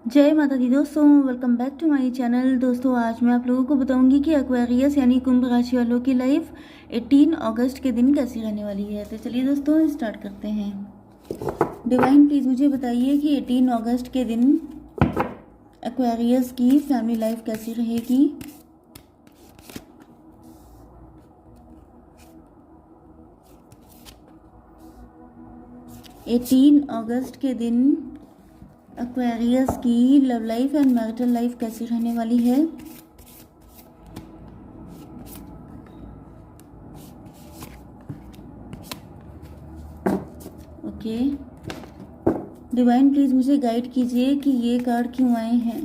जय माता दी दोस्तों, welcome back to my channel. दोस्तों आज मैं आप लोगों को बताऊंगी कि एक्वेरियस यानी कुंभ राशि वालों की लाइफ 18 अगस्त के दिन कैसी रहने वाली है। तो चलिए दोस्तों स्टार्ट करते हैं। डिवाइन प्लीज़ मुझे बताइए कि 18 अगस्त के दिन एक्वेरियस की फैमिली लाइफ कैसी रहेगी। एटीन अगस्त के दिन एक्वेरियस की love life and marital life कैसी रहने वाली है। ओके डिवाइन प्लीज मुझे गाइड कीजिए कि ये कार्ड क्यों आए हैं।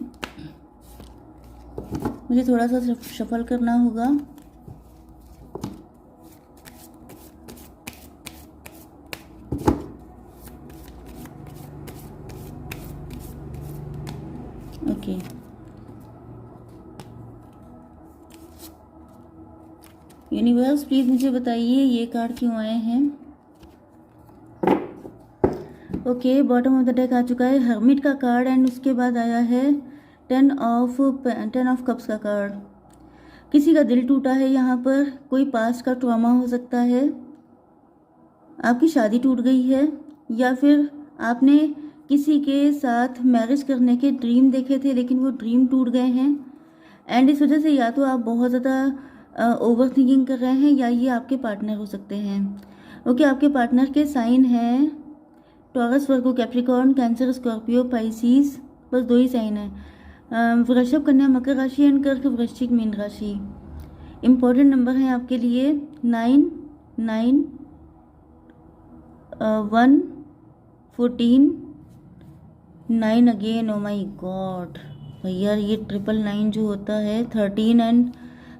मुझे थोड़ा सा शफल करना होगा। ओके यूनिवर्स प्लीज मुझे बताइए ये कार्ड क्यों आए हैं। Okay bottom of the deck आ चुका है हर्मिट का कार्ड एंड उसके बाद आया है टेन ऑफ कप्स का कार्ड। किसी का दिल टूटा है यहाँ पर, कोई पास्ट का ट्रॉमा हो सकता है, आपकी शादी टूट गई है या फिर आपने किसी के साथ मैरिज करने के ड्रीम देखे थे लेकिन वो ड्रीम टूट गए हैं एंड इस वजह से या तो आप बहुत ज़्यादा ओवर थिंकिंग कर रहे हैं या ये आपके पार्टनर हो सकते हैं। ओके आपके पार्टनर के साइन हैं टॉरस, वर्गो, कैप्रिकॉर्न, कैंसर, स्कॉर्पियो, पाइसिस। बस 2 ही साइन है। वृषभ, कन्या, मकर राशि एंड कर्क, वृश्चिक, मीन राशि। इम्पोर्टेंट नंबर है आपके लिए 9, 9, 1, 14, 9 अगेन। ओ माई गॉड भैया ये 999 जो होता है 13 एंड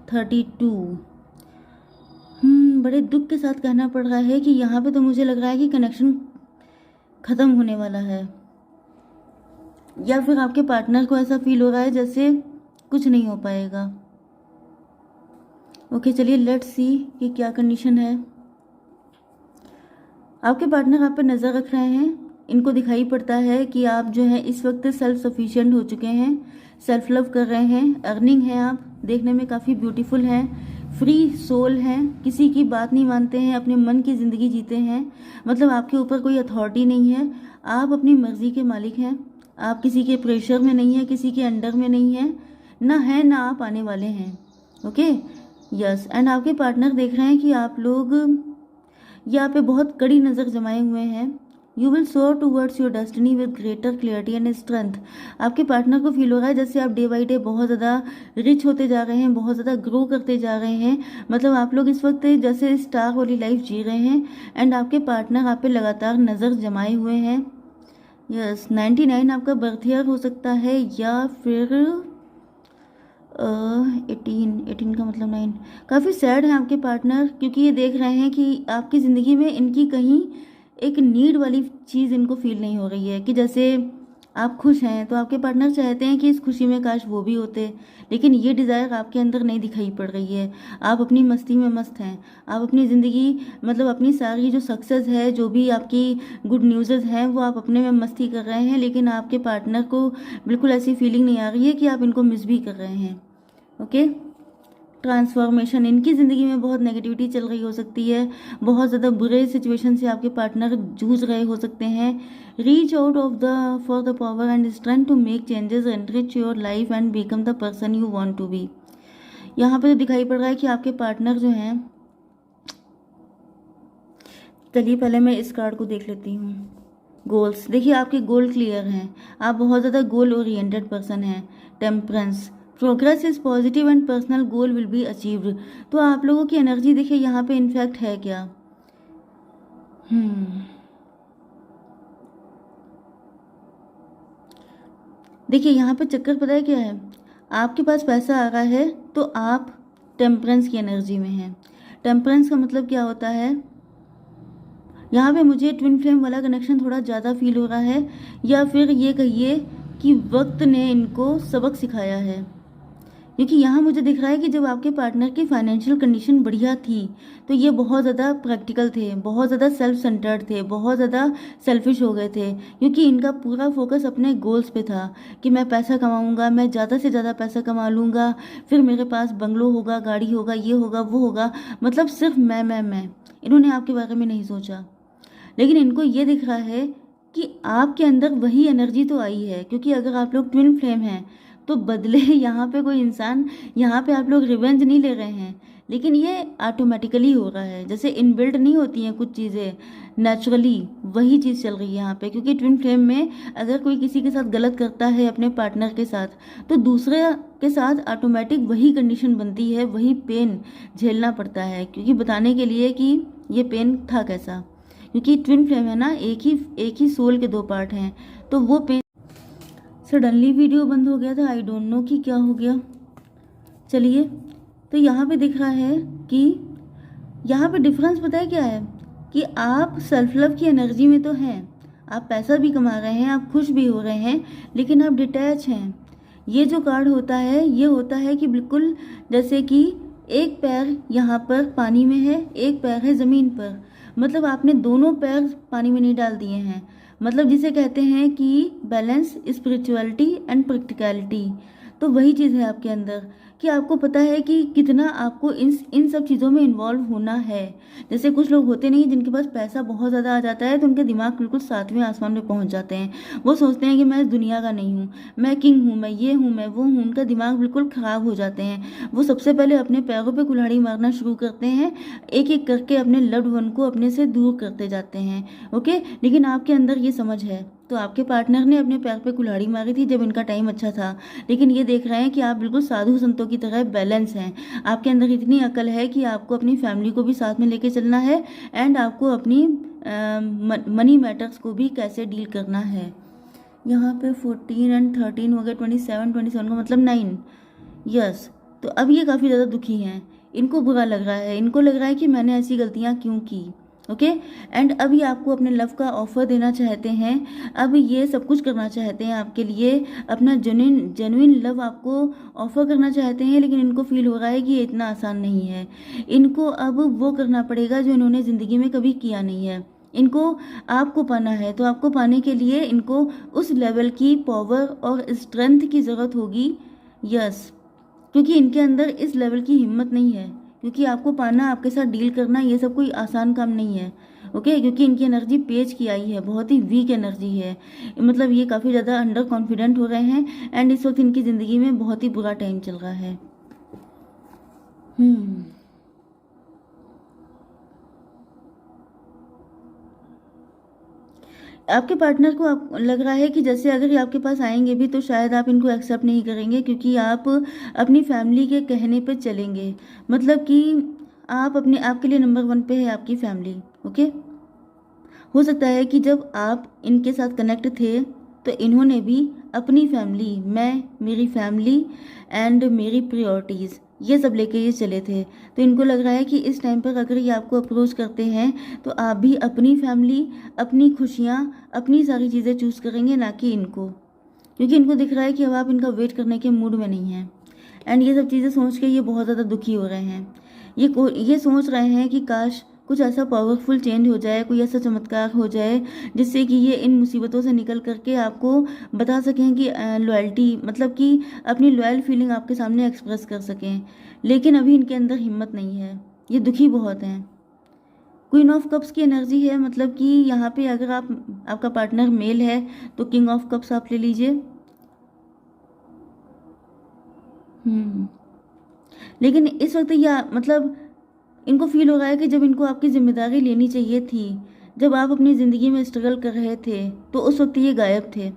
32। बड़े दुख के साथ कहना पड़ रहा है कि यहाँ पे तो मुझे लग रहा है कि कनेक्शन ख़त्म होने वाला है या फिर आपके पार्टनर को ऐसा फील हो रहा है जैसे कुछ नहीं हो पाएगा। ओके चलिए लेट्स सी कि क्या कंडीशन है। आपके पार्टनर आप पर नज़र रख रहे हैं। इनको दिखाई पड़ता है कि आप जो है इस वक्त सेल्फ सफिशिएंट हो चुके हैं, सेल्फ लव कर रहे हैं, अर्निंग है, आप देखने में काफ़ी ब्यूटीफुल हैं, फ्री सोल हैं, किसी की बात नहीं मानते हैं, अपने मन की ज़िंदगी जीते हैं। मतलब आपके ऊपर कोई अथॉरिटी नहीं है, आप अपनी मर्ज़ी के मालिक हैं, आप किसी के प्रेशर में नहीं हैं, किसी के अंडर में नहीं हैं, ना है ना आप आने वाले हैं। ओके यस एंड आपके पार्टनर देख रहे हैं कि आप लोग यहाँ पे बहुत कड़ी नज़र जमाए हुए हैं। यू विल सोर towards your destiny with greater clarity and strength. आपके पार्टनर को फील हो रहा है जैसे आप डे बाई डे बहुत ज़्यादा रिच होते जा रहे हैं, बहुत ज़्यादा ग्रो करते जा रहे हैं। मतलब आप लोग इस वक्त जैसे स्टार वाली लाइफ जी रहे हैं एंड आपके पार्टनर आप पे लगातार नज़र जमाए हुए हैं। यस 99 आपका बर्थ ईयर हो सकता है या फिर 18 का मतलब 9। काफ़ी सैड है आपके पार्टनर क्योंकि ये देख रहे हैं कि आपकी ज़िंदगी में इनकी कहीं एक नीड वाली चीज़ इनको फील नहीं हो रही है कि जैसे आप खुश हैं तो आपके पार्टनर चाहते हैं कि इस खुशी में काश वो भी होते, लेकिन ये डिज़ायर आपके अंदर नहीं दिखाई पड़ रही है। आप अपनी मस्ती में मस्त हैं, आप अपनी ज़िंदगी मतलब अपनी सारी जो सक्सेस है, जो भी आपकी गुड न्यूज़ हैं वो आप अपने में मस्ती कर रहे हैं, लेकिन आपके पार्टनर को बिल्कुल ऐसी फीलिंग नहीं आ रही है कि आप इनको मिस भी कर रहे हैं। ओके ट्रांसफॉर्मेशन, इनकी ज़िंदगी में बहुत नेगेटिविटी चल रही हो सकती है, बहुत ज़्यादा बुरे सिचुएशन से आपके पार्टनर जूझ रहे हो सकते हैं। Reach out of the for the power and strength to make changes, enrich your life and become the person you want to be. यहाँ पे तो दिखाई पड़ रहा है कि आपके पार्टनर जो हैं, चलिए पहले मैं इस कार्ड को देख लेती हूँ। गोल्स, देखिए आपके गोल क्लियर हैं, आप बहुत ज़्यादा गोल ओरिएंटेड पर्सन हैं। Temperance, progress is positive and personal goal will be achieved. तो आप लोगों की एनर्जी देखिए यहाँ पे इनफैक्ट है क्या। देखिए यहाँ पे चक्कर पता है क्या है, आपके पास पैसा आ रहा है तो आप टेम्परेंस की एनर्जी में हैं। टेम्परेंस का मतलब क्या होता है, यहाँ पे मुझे ट्विन फ्लेम वाला कनेक्शन थोड़ा ज़्यादा फील हो रहा है या फिर ये कहिए कि वक्त ने इनको सबक सिखाया है क्योंकि यहाँ मुझे दिख रहा है कि जब आपके पार्टनर की फाइनेंशियल कंडीशन बढ़िया थी तो ये बहुत ज़्यादा प्रैक्टिकल थे, बहुत ज़्यादा सेल्फ सेंटर्ड थे, बहुत ज़्यादा सेल्फिश हो गए थे, क्योंकि इनका पूरा फोकस अपने गोल्स पे था कि मैं पैसा कमाऊंगा, मैं ज़्यादा से ज़्यादा पैसा कमा लूँगा, फिर मेरे पास बंगलो होगा, गाड़ी होगा, ये होगा, वो होगा, मतलब सिर्फ मैं। इन्होंने आपके बारे में नहीं सोचा। लेकिन इनको ये दिख रहा है कि आपके अंदर वही एनर्जी तो आई है, क्योंकि अगर आप लोग ट्विन फ्लेम हैं तो बदले यहाँ पे कोई इंसान, यहाँ पे आप लोग रिवेंज नहीं ले रहे हैं, लेकिन ये ऑटोमेटिकली हो रहा है, जैसे इनबिल्ट नहीं होती हैं कुछ चीज़ें, नेचुरली वही चीज़ चल रही है यहाँ पे। क्योंकि ट्विन फ्लेम में अगर कोई किसी के साथ गलत करता है अपने पार्टनर के साथ, तो दूसरे के साथ ऑटोमेटिक वही कंडीशन बनती है, वही पेन झेलना पड़ता है, क्योंकि बताने के लिए कि ये पेन था कैसा। क्योंकि ट्विन फ्लेम है ना, एक ही सोल के दो पार्ट हैं, तो वो पेन। सडनली वीडियो बंद हो गया था, आई डोंट नो कि क्या हो गया। चलिए, तो यहाँ पे दिख रहा है कि यहाँ पे डिफरेंस पता है क्या है, कि आप सेल्फ लव की एनर्जी में तो हैं, आप पैसा भी कमा रहे हैं, आप खुश भी हो रहे हैं, लेकिन आप डिटैच हैं। ये जो कार्ड होता है, ये होता है कि बिल्कुल जैसे कि एक पैर यहाँ पर पानी में है, एक पैर है ज़मीन पर, मतलब आपने दोनों पैर पानी में नहीं डाल दिए हैं। मतलब जिसे कहते हैं कि बैलेंस, स्पिरिचुअलिटी एंड प्रैक्टिकलिटी, तो वही चीज़ है आपके अंदर, कि आपको पता है कि कितना आपको इन सब चीज़ों में इन्वॉल्व होना है। जैसे कुछ लोग होते नहीं, जिनके पास पैसा बहुत ज़्यादा आ जाता है तो उनके दिमाग बिल्कुल सातवें आसमान में पहुंच जाते हैं। वो सोचते हैं कि मैं इस दुनिया का नहीं हूँ, मैं किंग हूँ, मैं ये हूँ, मैं वो हूँ। उनका दिमाग बिल्कुल ख़राब हो जाते हैं। वो सबसे पहले अपने पैरों पे कुल्हाड़ी मारना शुरू करते हैं, एक एक करके अपने लव्ड वन को अपने से दूर करते जाते हैं। ओके, लेकिन आपके अंदर ये समझ है। तो आपके पार्टनर ने अपने पैर पे कुल्हाड़ी मारी थी जब इनका टाइम अच्छा था, लेकिन ये देख रहे हैं कि आप बिल्कुल साधु संतों की तरह बैलेंस हैं। आपके अंदर इतनी अकल है कि आपको अपनी फैमिली को भी साथ में लेके चलना है, एंड आपको अपनी मनी मैटर्स को भी कैसे डील करना है। यहाँ पे 14 एंड 13 हो गए, 27 का मतलब 9। यस, तो अब ये काफ़ी ज़्यादा दुखी हैं, इनको बुरा लग रहा है, इनको लग रहा है कि मैंने ऐसी गलतियाँ क्यों की। ओके, एंड अभी आपको अपने लव का ऑफर देना चाहते हैं, अब ये सब कुछ करना चाहते हैं आपके लिए, अपना जेन्युइन लव आपको ऑफर करना चाहते हैं, लेकिन इनको फील हो रहा है कि ये इतना आसान नहीं है। इनको अब वो करना पड़ेगा जो इन्होंने ज़िंदगी में कभी किया नहीं है। इनको आपको पाना है, तो आपको पाने के लिए इनको उस लेवल की पावर और स्ट्रेंथ की ज़रूरत होगी। यस, क्योंकि इनके अंदर इस लेवल की हिम्मत नहीं है, क्योंकि आपको पाना, आपके साथ डील करना, ये सब कोई आसान काम नहीं है। ओके, क्योंकि इनकी एनर्जी पेज की आई है, बहुत ही वीक एनर्जी है, मतलब ये काफ़ी ज़्यादा अंडर कॉन्फिडेंट हो रहे हैं, एंड इस वक्त इनकी ज़िंदगी में बहुत ही बुरा टाइम चल रहा है। आपके पार्टनर को आप लग रहा है कि जैसे अगर ये आपके पास आएंगे भी तो शायद आप इनको एक्सेप्ट नहीं करेंगे, क्योंकि आप अपनी फैमिली के कहने पे चलेंगे, मतलब कि आप अपने, आपके लिए नंबर 1 पे है आपकी फैमिली। ओके, हो सकता है कि जब आप इनके साथ कनेक्ट थे तो इन्होंने भी अपनी फैमिली, मैं, मेरी फैमिली एंड मेरी प्रायोरिटीज़, ये सब लेके ये चले थे। तो इनको लग रहा है कि इस टाइम पर अगर ये आपको अप्रोच करते हैं तो आप भी अपनी फैमिली, अपनी खुशियाँ, अपनी सारी चीज़ें चूज़ करेंगे, ना कि इनको, क्योंकि इनको दिख रहा है कि अब आप इनका वेट करने के मूड में नहीं हैं। एंड ये सब चीज़ें सोच के ये बहुत ज़्यादा दुखी हो रहे हैं। ये सोच रहे हैं कि काश कुछ ऐसा पावरफुल चेंज हो जाए, कोई ऐसा चमत्कार हो जाए जिससे कि ये इन मुसीबतों से निकल करके आपको बता सकें कि लॉयल्टी, मतलब कि अपनी लॉयल फीलिंग आपके सामने एक्सप्रेस कर सकें। लेकिन अभी इनके अंदर हिम्मत नहीं है, ये दुखी बहुत हैं। क्वीन ऑफ कप्स की एनर्जी है, मतलब कि यहाँ पे अगर आपका पार्टनर मेल है तो किंग ऑफ कप्स आप ले लीजिए। लेकिन इस वक्त यह, मतलब इनको फील हो रहा है कि जब इनको आपकी जिम्मेदारी लेनी चाहिए थी, जब आप अपनी ज़िंदगी में स्ट्रगल कर रहे थे, तो उस वक्त ये गायब थे।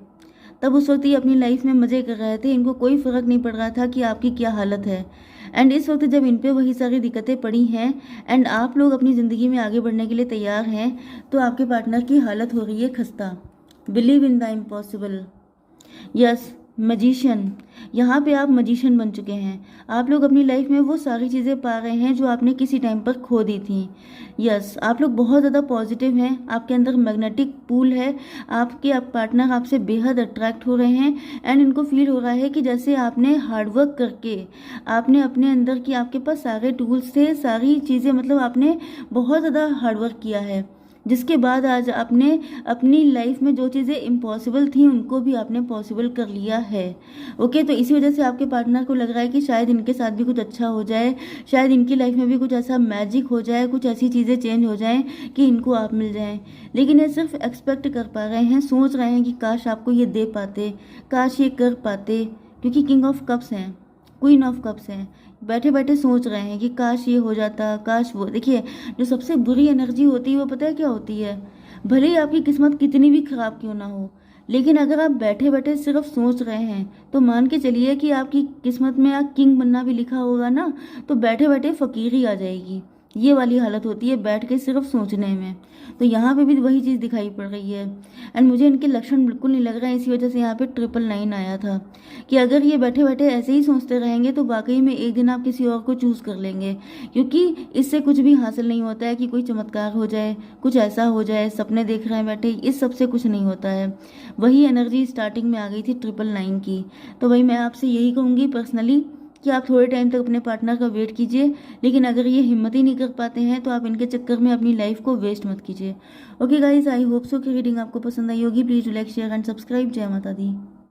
तब उस वक्त ये अपनी लाइफ में मज़े कर रहे थे, इनको कोई फ़र्क नहीं पड़ रहा था कि आपकी क्या हालत है। एंड इस वक्त जब इन पे वही सारी दिक्कतें पड़ी हैं एंड आप लोग अपनी ज़िंदगी में आगे बढ़ने के लिए तैयार हैं, तो आपके पार्टनर की हालत हो रही है खस्ता। Believe in the impossible. Yes, magician, यहाँ पे आप मजिशियन बन चुके हैं। आप लोग अपनी लाइफ में वो सारी चीज़ें पा रहे हैं जो आपने किसी टाइम पर खो दी थी। यस, आप लोग बहुत ज़्यादा पॉजिटिव हैं, आपके अंदर मैग्नेटिक पूल है, आपके पार्टनर आपसे बेहद अट्रैक्ट हो रहे हैं एंड इनको फील हो रहा है कि जैसे आपने हार्डवर्क करके आपने अपने अंदर की, आपके पास सारे टूल्स थे, सारी चीज़ें, मतलब आपने बहुत ज़्यादा हार्डवर्क किया है, जिसके बाद आज आपने अपनी लाइफ में जो चीज़ें इम्पॉसिबल थी उनको भी आपने पॉसिबल कर लिया है। ओके, तो इसी वजह से आपके पार्टनर को लग रहा है कि शायद इनके साथ भी कुछ अच्छा हो जाए, शायद इनकी लाइफ में भी कुछ ऐसा मैजिक हो जाए, कुछ ऐसी चीज़ें चेंज हो जाएं कि इनको आप मिल जाएं। लेकिन ये सिर्फ एक्सपेक्ट कर पा रहे हैं, सोच रहे हैं कि काश आपको ये दे पाते, काश ये कर पाते, क्योंकि किंग ऑफ कप्स हैं, क्वीन ऑफ कप्स हैं, बैठे बैठे सोच रहे हैं कि काश ये हो जाता, काश वो। देखिए, जो सबसे बुरी एनर्जी होती है वो पता है क्या होती है? भले ही आपकी किस्मत कितनी भी खराब क्यों ना हो, लेकिन अगर आप बैठे बैठे सिर्फ सोच रहे हैं तो मान के चलिए कि आपकी किस्मत में आप किंग बनना भी लिखा होगा ना, तो बैठे बैठे फकीरी आ जाएगी। ये वाली हालत होती है बैठ के सिर्फ सोचने में। तो यहाँ पे भी वही चीज़ दिखाई पड़ रही है एंड मुझे इनके लक्षण बिल्कुल नहीं लग रहे हैं, इसी वजह से यहाँ पे 999 आया था कि अगर ये बैठे बैठे ऐसे ही सोचते रहेंगे तो वाकई में एक दिन आप किसी और को चूज़ कर लेंगे, क्योंकि इससे कुछ भी हासिल नहीं होता है कि कोई चमत्कार हो जाए, कुछ ऐसा हो जाए, सपने देख रहे हैं बैठे, इस सब से कुछ नहीं होता है। वही एनर्जी स्टार्टिंग में आ गई थी 999 की। तो भाई मैं आपसे यही कहूँगी पर्सनली कि आप थोड़े टाइम तक अपने पार्टनर का वेट कीजिए, लेकिन अगर ये हिम्मत ही नहीं कर पाते हैं तो आप इनके चक्कर में अपनी लाइफ को वेस्ट मत कीजिए। Okay guys, I hope so कि रीडिंग आपको पसंद आई होगी। Please like share and subscribe. जय माता दी।